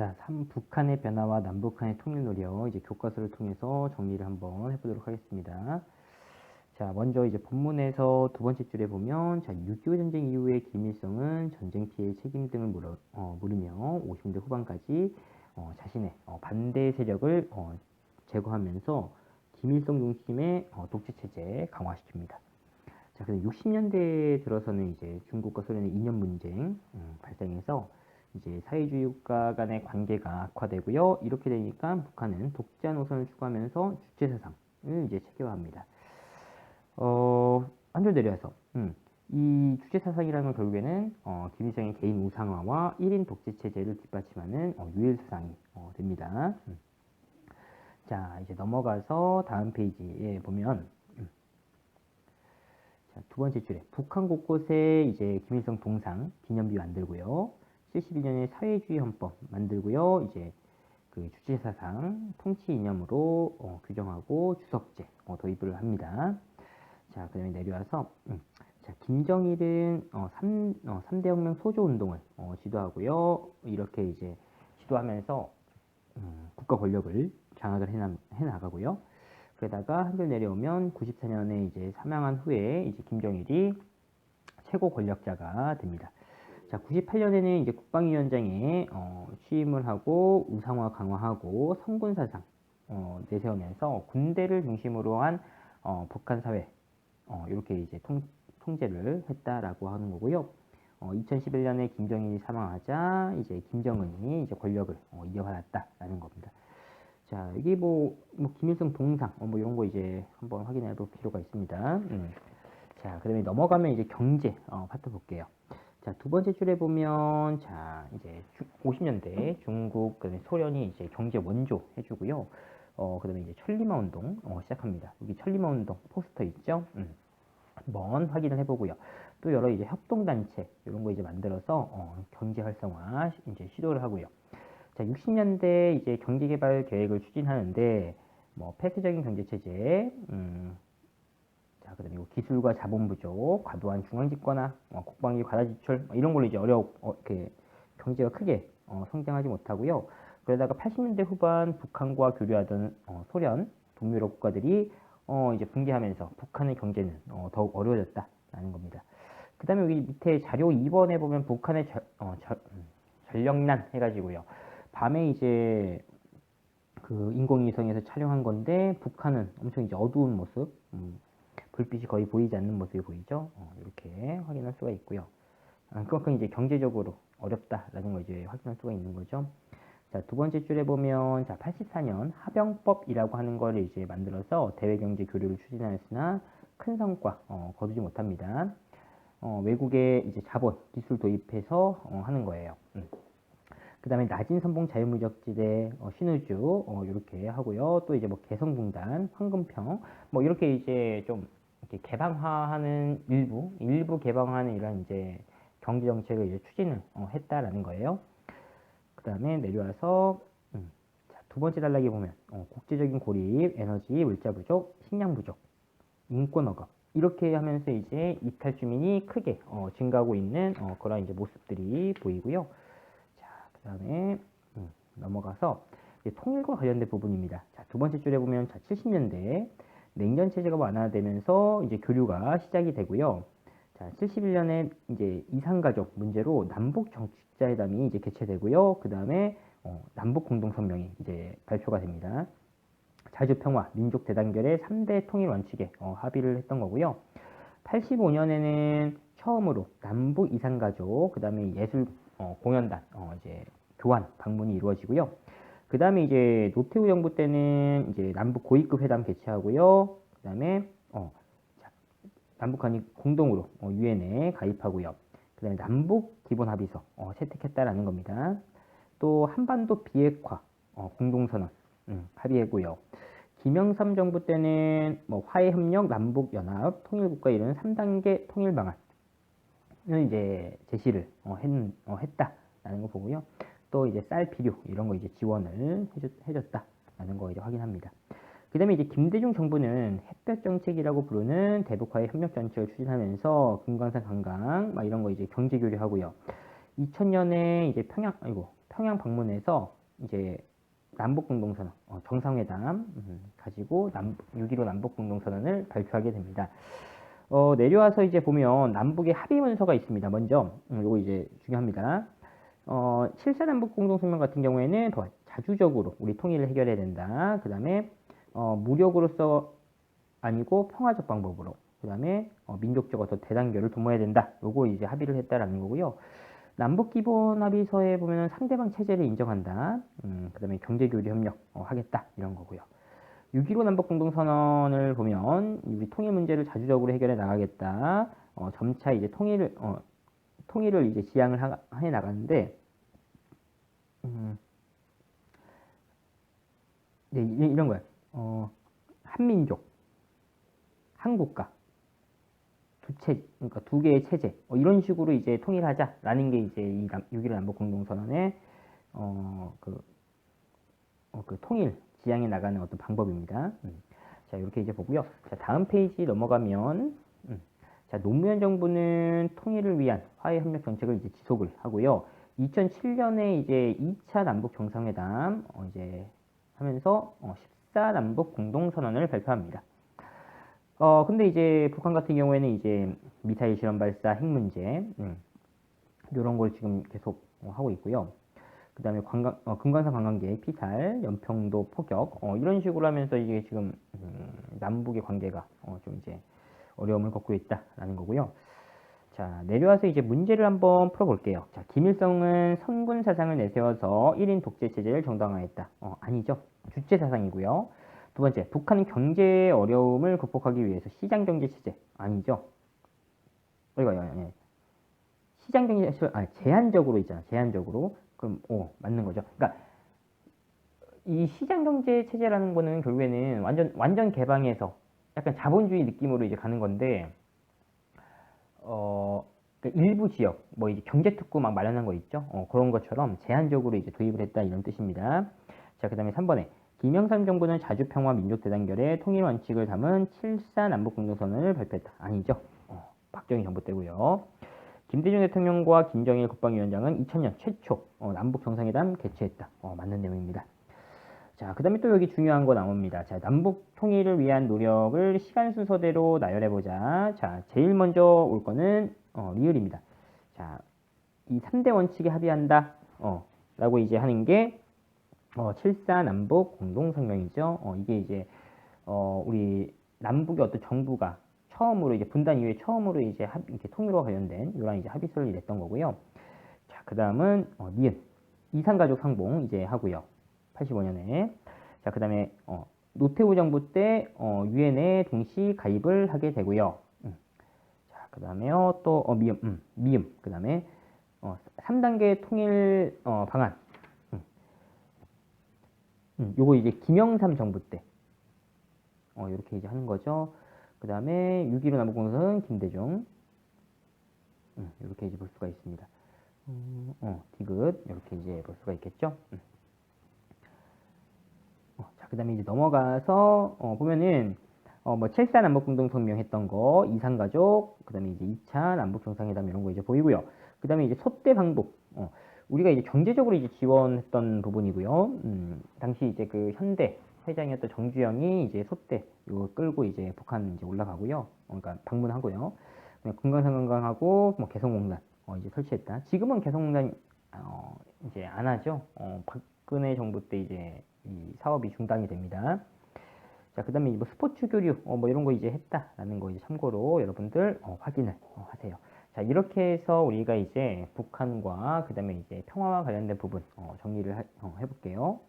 자, 북한의 변화와 남북한의 통일 노력, 이제 교과서를 통해서 정리를 한번 해보도록 하겠습니다. 자, 먼저 이제 본문에서 두 번째 줄에 보면, 자, 6.25 전쟁 이후의 김일성은 전쟁 피해 책임 등을 물으며 50대 후반까지 자신의 반대 세력을 제거하면서 김일성 중심의 독재 체제 강화시킵니다. 자, 근데 60년대에 들어서는 이제 중국과 소련의 이념 분쟁 발생해서 이제 사회주의 국가 간의 관계가 악화되고요. 이렇게 되니까 북한은 독자 노선을 추구하면서 주체 사상을 이제 체계화합니다. 한 줄 내려서 이 주체 사상이라는 건 결국에는 김일성의 개인 우상화와 1인 독재 체제를 뒷받침하는 유일 사상이 됩니다. 자, 이제 넘어가서 다음 페이지에 보면 자, 두 번째 줄에 북한 곳곳에 이제 김일성 동상 기념비 만들고요. 71년에 사회주의 헌법 만들고요. 이제 그 주체 사상, 통치 이념으로 규정하고 주석제 도입을 합니다. 자, 그다음에 내려와서 자, 김정일은 3대 혁명 소조 운동을 지도하고요. 이렇게 이제 지도하면서 국가 권력을 장악을 해 나가고요. 그러다가 한줄 내려오면 94년에 이제 사망한 후에 이제 김정일이 최고 권력자가 됩니다. 자, 98년에는 이제 국방위원장에 취임을 하고 우상화 강화하고 성군 사상 내세우면서 군대를 중심으로 한 북한 사회 이렇게 이제 통제를 했다라고 하는 거고요. 2011년에 김정일이 사망하자 이제 김정은이 이제 권력을 이어받았다라는 겁니다. 자, 여기 뭐 김일성 동상 뭐 이런 거 이제 한번 확인해 볼 필요가 있습니다. 자, 그다음에 넘어가면 이제 경제 파트 볼게요. 자, 두 번째 줄에 보면 자, 이제 50년대 중국 그다음에 소련이 이제 경제 원조 해주고요. 그다음에 이제 천리마 운동 시작합니다. 여기 천리마 운동 포스터 있죠? 한번 확인을 해보고요. 또 여러 이제 협동단체 이런 거 이제 만들어서 경제 활성화 이제 시도를 하고요. 자, 60년대 이제 경제개발 계획을 추진하는데 뭐 폐쇄적인 경제체제, 자, 그다음에 기술과 자본 부족, 과도한 중앙집권화, 국방비 과다 지출 이런 걸로 이제 이렇게 경제가 크게 성장하지 못하고요. 그러다가 80년대 후반 북한과 교류하던 소련, 동유럽 국가들이 이제 붕괴하면서 북한의 경제는 더욱 어려워졌다라는 겁니다. 그 다음에 여기 밑에 자료 2번에 보면 북한의 전력난 해가지고요. 밤에 이제 그 인공위성에서 촬영한 건데 북한은 엄청 이제 어두운 모습, 불빛이 거의 보이지 않는 모습이 보이죠. 이렇게 확인할 수가 있고요. 그만큼 이제 경제적으로 어렵다라는 걸 이제 확인할 수가 있는 거죠. 자, 두 번째 줄에 보면 자, 84년 하병법이라고 하는 거를 이제 만들어서 대외 경제 교류를 추진하였으나 큰 성과 거두지 못합니다. 외국의 이제 자본, 기술 도입해서 하는 거예요. 그 다음에 낮은 선봉 자유무역지대, 신우주, 이렇게 하고요. 또 이제 뭐 개성공단, 황금평, 뭐 이렇게 이제 좀 이렇게 개방화하는 일부 개방하는 이런 이제 경제 정책을 이제 추진을 했다라는 거예요. 그 다음에 내려와서 자, 두 번째 단락에 보면 국제적인 고립, 에너지, 물자 부족, 식량 부족, 인권 억압 이렇게 하면서 이제 이탈 주민이 크게 증가하고 있는 그런 이제 모습들이 보이고요. 자, 그 다음에 넘어가서 이제 통일과 관련된 부분입니다. 자, 두 번째 줄에 보면 자, 70년대 냉전 체제가 완화되면서 이제 교류가 시작이 되고요. 자, 71년에 이제 이산가족 문제로 남북 정치자회담이 이제 개최되고요. 그 다음에 남북 공동성명이 이제 발표가 됩니다. 자주평화, 민족 대단결의 3대 통일 원칙에 합의를 했던 거고요. 85년에는 처음으로 남북 이산가족, 그 다음에 예술 공연단 이제 교환 방문이 이루어지고요. 그 다음에 이제 노태우 정부 때는 이제 남북 고위급 회담 개최하고요. 그 다음에 남북한이 공동으로 유엔에 가입하고요. 그 다음에 남북 기본 합의서 채택했다라는 겁니다. 또 한반도 비핵화 공동선언 합의했고요. 김영삼 정부 때는 뭐 화해협력, 남북연합, 통일국가 이런 3단계 통일 방안을 이제 제시를 했다라는 거 보고요. 또 이제 쌀, 비료 이런 거 이제 지원을 해줬다라는 거 이제 확인합니다. 그 다음에 이제 김대중 정부는 햇볕 정책이라고 부르는 대북화의 협력 정책을 추진하면서 금강산 관광 막 이런 거 이제 경제 교류하고요. 2000년에 이제 평양 방문해서 이제 남북공동선언, 정상회담 가지고 6.15 남북공동선언을 발표하게 됩니다. 내려와서 이제 보면 남북의 합의 문서가 있습니다. 먼저 이거 이제 중요합니다. 7.4 남북공동성명 같은 경우에는 더 자주적으로 우리 통일을 해결해야 된다. 그 다음에 무력으로서 아니고 평화적 방법으로, 그 다음에 민족적 어떤 대단결을 도모해야 된다. 요거 이제 합의를 했다라는 거고요. 남북기본합의서에 보면은 상대방 체제를 인정한다. 그 다음에 경제교류 협력 하겠다. 이런 거고요. 6.15 남북공동선언을 보면 우리 통일 문제를 자주적으로 해결해 나가겠다. 점차 이제 통일을 이제 지향을 해 나가는데, 네, 이런 거예요. 한민족, 한국가, 그러니까 두 개의 체제, 이런 식으로 이제 통일하자라는 게 이제 이 6.15 남북공동선언의 그 통일 지향해 나가는 어떤 방법입니다. 자, 이렇게 이제 보고요. 자, 다음 페이지 넘어가면, 자, 노무현 정부는 통일을 위한 화해협력 정책을 이제 지속을 하고요. 2007년에 이제 2차 남북 정상회담 이제 하면서 14 남북 공동선언을 발표합니다. 근데 이제 북한 같은 경우에는 이제 미사일 실험 발사, 핵 문제, 이런 걸 지금 계속 하고 있고요. 그 다음에 금강산 관광객 피살, 연평도 포격, 이런 식으로 하면서 이게 지금 남북의 관계가 좀 이제 어려움을 겪고 있다라는 거고요. 자, 내려와서 이제 문제를 한번 풀어볼게요. 자, 김일성은 선군 사상을 내세워서 1인 독재 체제를 정당화했다. 아니죠. 주체 사상이고요. 두 번째, 북한은 경제 어려움을 극복하기 위해서 시장 경제 체제. 아니죠. 예. 시장 경제, 제한적으로 있잖아. 제한적으로. 그럼, 맞는 거죠. 그러니까 이 시장 경제 체제라는 거는 결국에는 완전 개방해서 약간 자본주의 느낌으로 이제 가는 건데, 그러니까 일부 지역, 뭐 이제 경제특구 막 마련한 거 있죠? 그런 것처럼 제한적으로 이제 도입을 했다 이런 뜻입니다. 자, 그 다음에 3번에 김영삼 정부는 자주평화 민족대단결의 통일 원칙을 담은 7.4 남북공동선언을 발표했다. 아니죠? 박정희 정부 때고요. 김대중 대통령과 김정일 국방위원장은 2000년 최초 남북 정상회담 개최했다. 맞는 내용입니다. 자, 그 다음에 또 여기 중요한 거 나옵니다. 자, 남북 통일을 위한 노력을 시간 순서대로 나열해보자. 자, 제일 먼저 올 거는 리을입니다. 자, 이 3대 원칙에 합의한다. 라고 이제 하는 게 7.4 남북 공동성명이죠. 이게 이제 우리 남북의 어떤 정부가 처음으로 이제 분단 이후에 처음으로 이제 이렇게 통일과 관련된 이런 이제 합의서를 냈던 거고요. 자, 그 다음은 니은 이산가족 상봉 이제 하고요. 85년에. 자, 그 다음에 노태우 정부 때 유엔에 동시 가입을 하게 되고요. 자, 그 다음에요 또 미음. 그 다음에 3단계 통일 방안. 요거 이제 김영삼 정부 때 이렇게 이제 하는 거죠. 그 다음에 6.15 남북공동선언 김대중. 이렇게 이제 볼 수가 있습니다. 디귿 이렇게 이제 볼 수가 있겠죠. 자, 그 다음에 이제 넘어가서 보면은 뭐 7.4 남북공동성명 했던 거, 이산가족, 그 다음에 이제 2차 남북정상회담 이런 거 이제 보이고요. 그 다음에 이제 소대 방북, 우리가 이제 경제적으로 이제 지원했던 부분이고요. 당시 이제 그 현대 회장이었던 정주영이 이제 소대 이거 끌고 이제 북한 이제 올라가고요. 그러니까 방문하고요. 금강산 관광하고 뭐 개성공단 이제 설치했다. 지금은 개성공단 이제 안 하죠. 박근혜 정부 때 이제 이 사업이 중단이 됩니다. 자, 그 다음에 뭐 스포츠 교류, 뭐 이런 거 이제 했다라는 거 이제 참고로 여러분들 확인을 하세요. 자, 이렇게 해서 우리가 이제 북한과 그 다음에 이제 평화와 관련된 부분 정리를 해볼게요.